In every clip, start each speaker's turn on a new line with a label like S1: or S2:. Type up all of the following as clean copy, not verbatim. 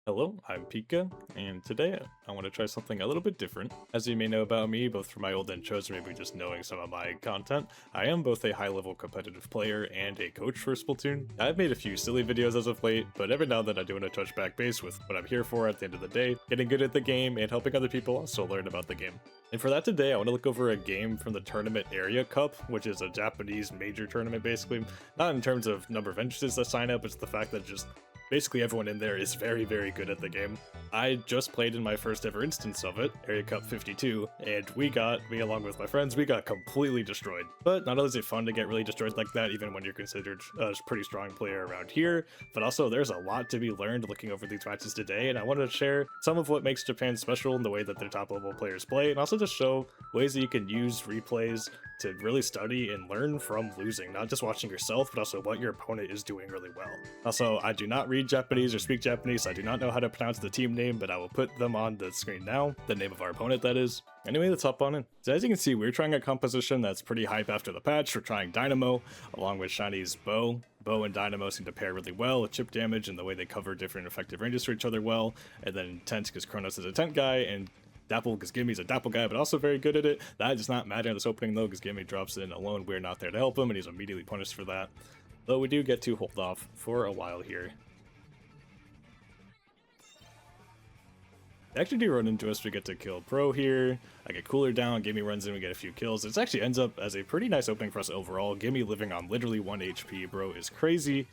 S1: Hello, I'm Pika, and today I want to try something a little bit different. As you may know about me, both from my old intros or maybe just knowing some of my content, I am both a high-level competitive player and a coach for Splatoon. I've made a few silly videos as of late, but every now and then I do want to touch back base with what I'm here for at the end of the day, getting good at the game and helping other people also learn about the game. And for that today, I want to look over a game from the Tournament Area Cup, which is a Japanese major tournament basically. Not in terms of number of entrances that sign up, it's the fact that just basically everyone in there is very, very good at the game. I just played in my first ever instance of it, Area Cup 52, and me along with my friends, we got completely destroyed. But not only is it fun to get really destroyed like that, even when you're considered a pretty strong player around here, but also there's a lot to be learned looking over these matches today, and I wanted to share some of what makes Japan special in the way that their top level players play, and also just show ways that you can use replays to really study and learn from losing, not just watching yourself, but also what your opponent is doing really well. Also, I do not read Japanese or speak Japanese, so I do not know how to pronounce the team name, but I will put them on the screen now, the name of our opponent that is. Anyway, let's hop on in. So as you can see, we're trying a composition that's pretty hype after the patch. We're trying Dynamo, along with Shiny's Bow. Bow and Dynamo seem to pair really well with chip damage and the way they cover different effective ranges for each other well, and then Tent, because Kronos is a Tent guy, and Dapple, because Gimmy's a Dapple guy, but also very good at it. That does not matter in this opening, though, because Gimme drops in alone. We're not there to help him, and he's immediately punished for that. Though we do get to hold off for a while here. They actually do run into us. We get to kill Pro here. I get Cooler down. Gimme runs in. We get a few kills. It actually ends up as a pretty nice opening for us overall. Gimme living on literally 1 HP. Bro is crazy.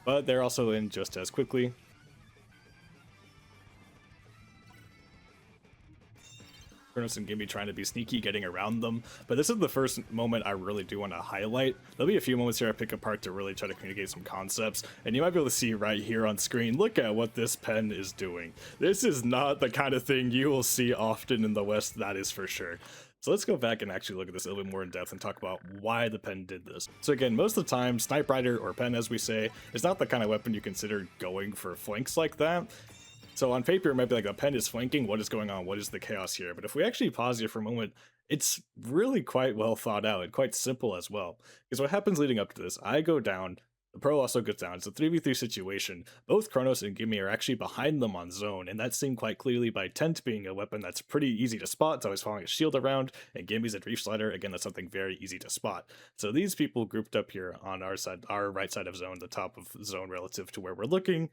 S1: But they're also in just as quickly. Kronos and Gimme trying to be sneaky, getting around them. But this is the first moment I really do want to highlight. There'll be a few moments here I pick apart to really try to communicate some concepts. And you might be able to see right here on screen, look at what this pen is doing. This is not the kind of thing you will see often in the West, that is for sure. So let's go back and actually look at this a little bit more in depth and talk about why the pen did this. So again, most of the time, Snipe Rider or pen, as we say, is not the kind of weapon you consider going for flanks like that. So on paper, it might be like a pen is flanking, what is going on, what is the chaos here? But if we actually pause here for a moment, it's really quite well thought out and quite simple as well. Because what happens leading up to this, I go down, the Pro also goes down. It's a 3v3 situation. Both Kronos and Gimme are actually behind them on zone, and that's seen quite clearly by Tent being a weapon that's pretty easy to spot. It's always following a shield around, and Gimme's a Reef Slider. Again, that's something very easy to spot. So these people grouped up here on our side, our right side of zone, the top of zone relative to where we're looking,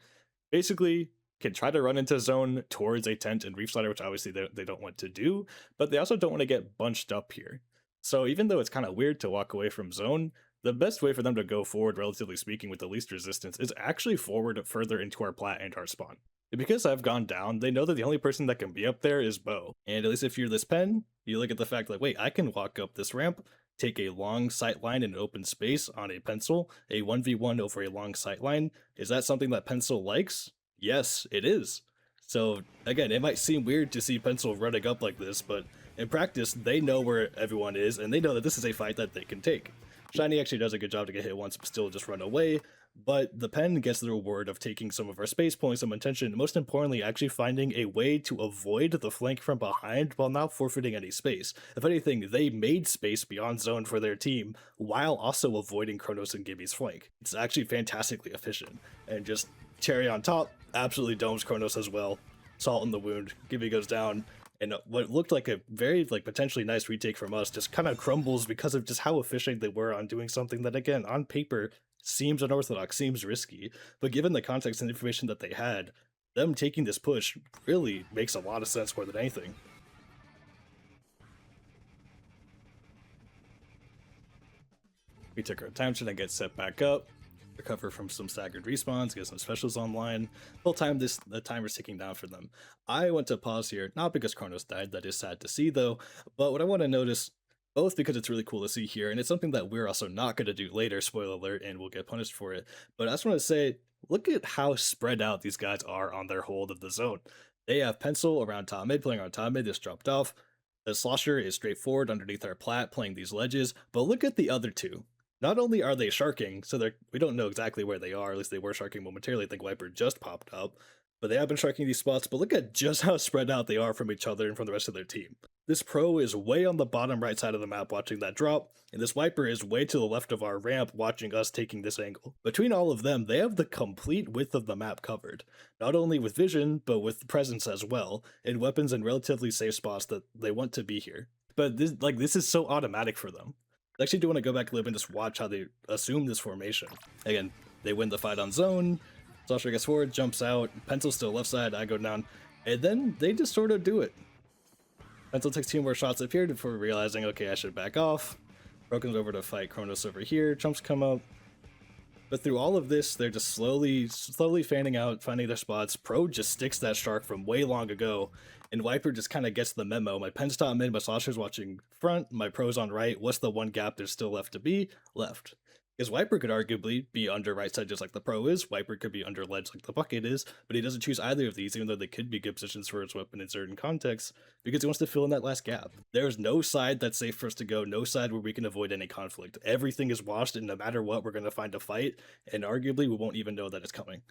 S1: basically can try to run into zone towards a Tent and Reef Slider, which obviously they don't want to do, but they also don't want to get bunched up here. So even though it's kind of weird to walk away from zone, the best way for them to go forward, relatively speaking, with the least resistance is actually forward further into our plat and our spawn. And because I've gone down, they know that the only person that can be up there is Bow. And at least if you're this pen, you look at the fact like, wait, I can walk up this ramp, take a long sight line in an open space on a pencil, a 1v1 over a long sight line. Is that something that pencil likes? Yes, it is. So again, it might seem weird to see Pencil running up like this, but in practice, they know where everyone is, and they know that this is a fight that they can take. Shiny actually does a good job to get hit once, but still just run away. But the pen gets the reward of taking some of our space, pulling some attention, and most importantly, actually finding a way to avoid the flank from behind while not forfeiting any space. If anything, they made space beyond zone for their team while also avoiding Kronos and Gibby's flank. It's actually fantastically efficient, and just cherry on top, absolutely domes Kronos as well. Salt in the wound, Gibby goes down, and what looked like a very potentially nice retake from us just kind of crumbles because of just how efficient they were on doing something that, again, on paper seems unorthodox, seems risky, but given the context and information that they had, them taking this push really makes a lot of sense more than anything. We took our attention and get set back up, recover from some staggered respawns, get some specials online. The whole time the timer's ticking down for them. I want to pause here, not because Kronos died, that is sad to see though, but what I want to notice, both because it's really cool to see here, and it's something that we're also not going to do later, spoiler alert, and we'll get punished for it, but I just want to say, look at how spread out these guys are on their hold of the zone. They have Pencil around top mid, playing on top mid, just dropped off. The Slosher is straightforward underneath our plat, playing these ledges, but look at the other two. Not only are they sharking, so we don't know exactly where they are, at least they were sharking momentarily, I think Wiper just popped up, But they have been striking these spots, but look at just how spread out they are from each other and from the rest of their team. This pro is way on the bottom right side of the map watching that drop, and this wiper is way to the left of our ramp watching us taking this angle. Between all of them, they have the complete width of the map covered, not only with vision, but with presence as well, and weapons in relatively safe spots that they want to be here. But this is so automatic for them. I actually do want to go back a little bit and just watch how they assume this formation. Again, they win the fight on zone, Sasha gets forward, jumps out, Pencil's still left side, I go down, and then they just sort of do it. Pencil takes 2 more shots up here before realizing, okay, I should back off. Pro comes over to fight Kronos over here, Chumps come up. But through all of this, they're just slowly fanning out, finding their spots. Pro just sticks that shark from way long ago, and Viper just kind of gets the memo. My Pen's top mid, my Sasha's watching front, my Pro's on right. What's the one gap there's still left to be? Left. Because Viper could arguably be under right side just like the Pro is, Viper could be under ledge like the Bucket is, but he doesn't choose either of these, even though they could be good positions for his weapon in certain contexts, because he wants to fill in that last gap. There's no side that's safe for us to go, no side where we can avoid any conflict. Everything is washed, and no matter what, we're going to find a fight, and arguably we won't even know that it's coming.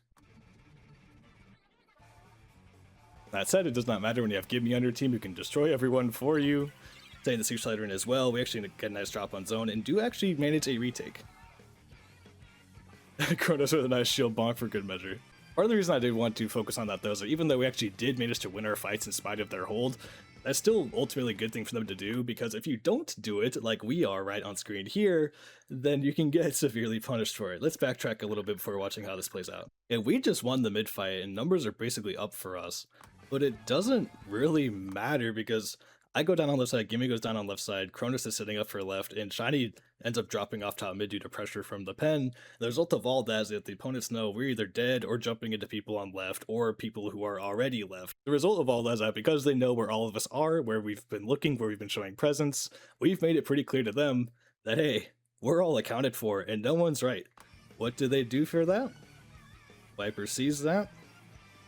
S1: That said, it does not matter when you have Give Me on your team who can destroy everyone for you. Staying the Siege Slider in as well, we actually get a nice drop on zone, and do actually manage a retake. Kronos with a nice shield bonk for good measure. Part of the reason I did want to focus on that though is that even though we actually did manage to win our fights in spite of their hold, that's still ultimately a good thing for them to do, because if you don't do it, like we are right on screen here, then you can get severely punished for it. Let's backtrack a little bit before watching how this plays out. And we just won the mid fight, and numbers are basically up for us. But it doesn't really matter, because I go down on left side, Gimme goes down on left side, Kronos is sitting up for left, and Shiny ends up dropping off top mid due to pressure from the pen. The result of all that is that the opponents know we're either dead or jumping into people on left, or people who are already left. The result of all that is that because they know where all of us are, where we've been looking, where we've been showing presence, we've made it pretty clear to them that, hey, we're all accounted for, and no one's right. What do they do for that? Viper sees that.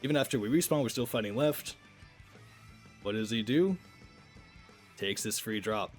S1: Even after we respawn, we're still fighting left. What does he do? Takes this free drop.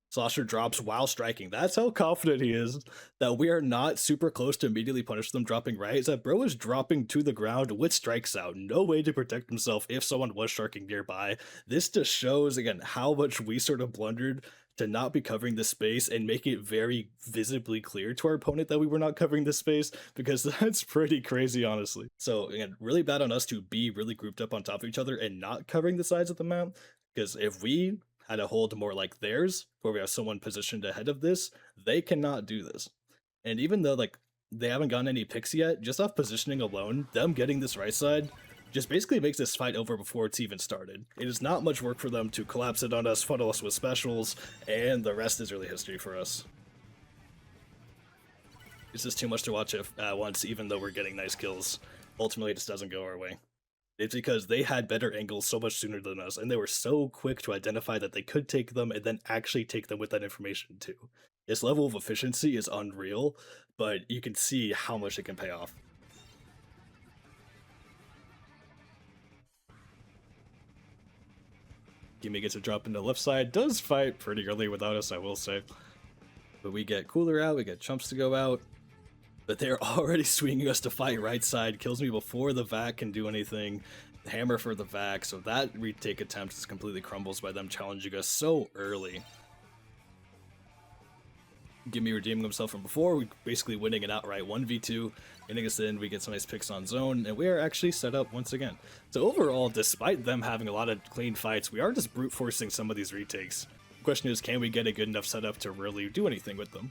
S1: Slosher drops while striking. That's how confident he is that we are not super close to immediately punish them dropping right. Is that bro is dropping to the ground with strikes out. No way to protect himself if someone was sharking nearby. This just shows, again, how much we sort of blundered to not be covering this space and make it very visibly clear to our opponent that we were not covering this space, because that's pretty crazy, honestly. So, again, really bad on us to be really grouped up on top of each other and not covering the sides of the map, because if we had a hold more like theirs, where we have someone positioned ahead of this, they cannot do this. And even though like they haven't gotten any picks yet, just off positioning alone, them getting this right side just basically makes this fight over before it's even started. It is not much work for them to collapse it on us, funnel us with specials, and the rest is really history for us. It's just too much to watch at once, even though we're getting nice kills. Ultimately, it just doesn't go our way. It's because they had better angles so much sooner than us, and they were so quick to identify that they could take them and then actually take them with that information too. This level of efficiency is unreal, but you can see how much it can pay off. Gimme gets a drop into the left side, does fight pretty early without us, I will say. But we get Cooler out, we get Chumps to go out. But they're already swinging us to fight right side, kills me before the vac can do anything. Hammer for the vac, so that retake attempt just completely crumbles by them challenging us so early. Gimme redeeming himself from before, we basically winning an outright 1v2, getting us in, we get some nice picks on zone, and we are actually set up once again. So overall, despite them having a lot of clean fights, we are just brute forcing some of these retakes. The question is, can we get a good enough setup to really do anything with them?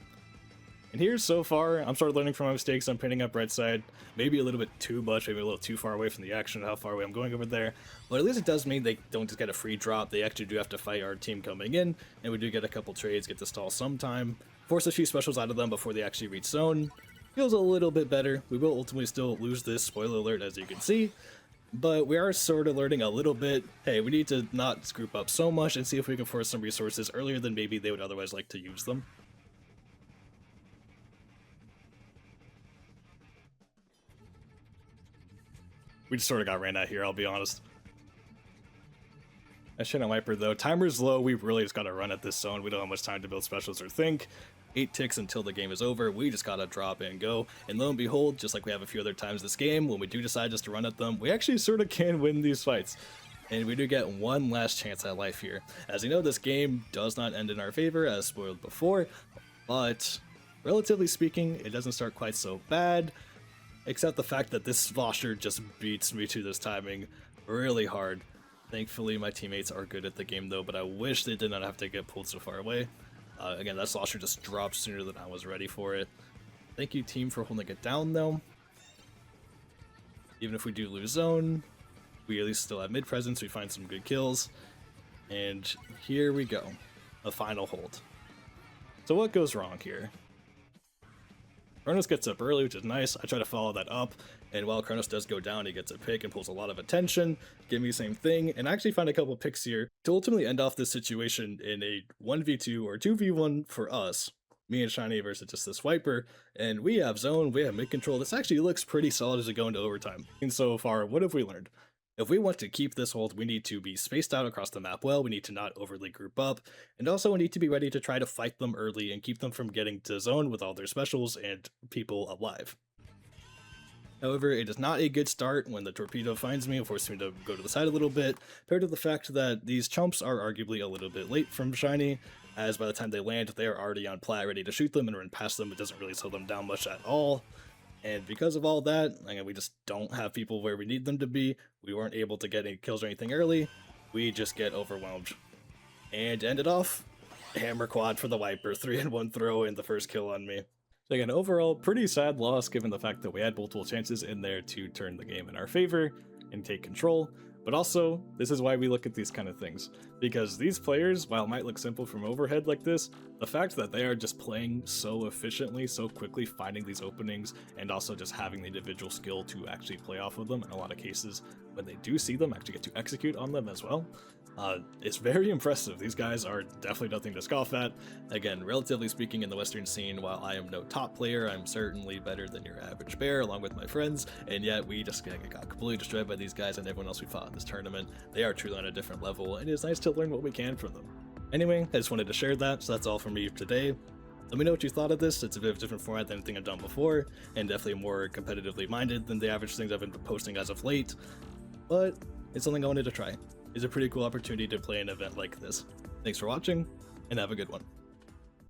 S1: And here, so far, I'm sort of learning from my mistakes. I'm pinning up right side, maybe a little bit too much, maybe a little too far away from the action, how far away I'm going over there. But at least it does mean they don't just get a free drop. They actually do have to fight our team coming in, and we do get a couple trades, get to stall sometime, force a few specials out of them before they actually reach zone. Feels a little bit better. We will ultimately still lose this, spoiler alert, as you can see. But we are sort of learning a little bit, hey, we need to not group up so much and see if we can force some resources earlier than maybe they would otherwise like to use them. We just sort of got ran out here, I'll be honest. I shouldn't Viper though. Timer's low, we really just gotta run at this zone. We don't have much time to build specials or think. 8 ticks until the game is over. We just gotta drop and go. And lo and behold, just like we have a few other times this game, when we do decide just to run at them, we actually sort of can win these fights. And we do get one last chance at life here. As you know, this game does not end in our favor, as spoiled before, but relatively speaking, it doesn't start quite so bad, except the fact that this slosher just beats me to this timing really hard. Thankfully, my teammates are good at the game though, but I wish they did not have to get pulled so far away. Again, that slosher just dropped sooner than I was ready for it. Thank you, team, for holding it down though. Even if we do lose zone, we at least still have mid presence, we find some good kills. And here we go, a final hold. So what goes wrong here? Kronos gets up early, which is nice. I try to follow that up, and while Kronos does go down, he gets a pick and pulls a lot of attention. Give me the same thing, and I actually find a couple picks here to ultimately end off this situation in a 1v2 or 2v1 for us. Me and Shiny versus just this Viper, and we have zone, we have mid control. This actually looks pretty solid as we go into overtime. And so far, what have we learned? If we want to keep this hold, we need to be spaced out across the map well, we need to not overly group up, and also we need to be ready to try to fight them early and keep them from getting to zone with all their specials and people alive. However, it is not a good start when the torpedo finds me and forces me to go to the side a little bit, paired with the fact that these chumps are arguably a little bit late from Shiny, as by the time they land, they are already on plat ready to shoot them and run past them. It doesn't really slow them down much at all. And because of all that, we just don't have people where we need them to be. We weren't able to get any kills or anything early. We just get overwhelmed. And to end it off, hammer quad for the Viper, 3-in-1 throw and the first kill on me. So again, overall, pretty sad loss given the fact that we had multiple chances in there to turn the game in our favor and take control. But also, this is why we look at these kind of things. Because these players, while it might look simple from overhead like this, the fact that they are just playing so efficiently, so quickly, finding these openings, and also just having the individual skill to actually play off of them, in a lot of cases, when they do see them, actually get to execute on them as well. It's very impressive. These guys are definitely nothing to scoff at. Again, relatively speaking, in the Western scene, while I am no top player, I'm certainly better than your average bear, along with my friends, and yet we just got completely destroyed by these guys and everyone else we fought in this tournament. They are truly on a different level, and it's nice to learn what we can from them. Anyway, I just wanted to share that, so that's all from me today. Let me know what you thought of this. It's a bit of a different format than anything I've done before, and definitely more competitively minded than the average things I've been posting as of late, but it's something I wanted to try. It's a pretty cool opportunity to play an event like this. Thanks for watching, and have a good one.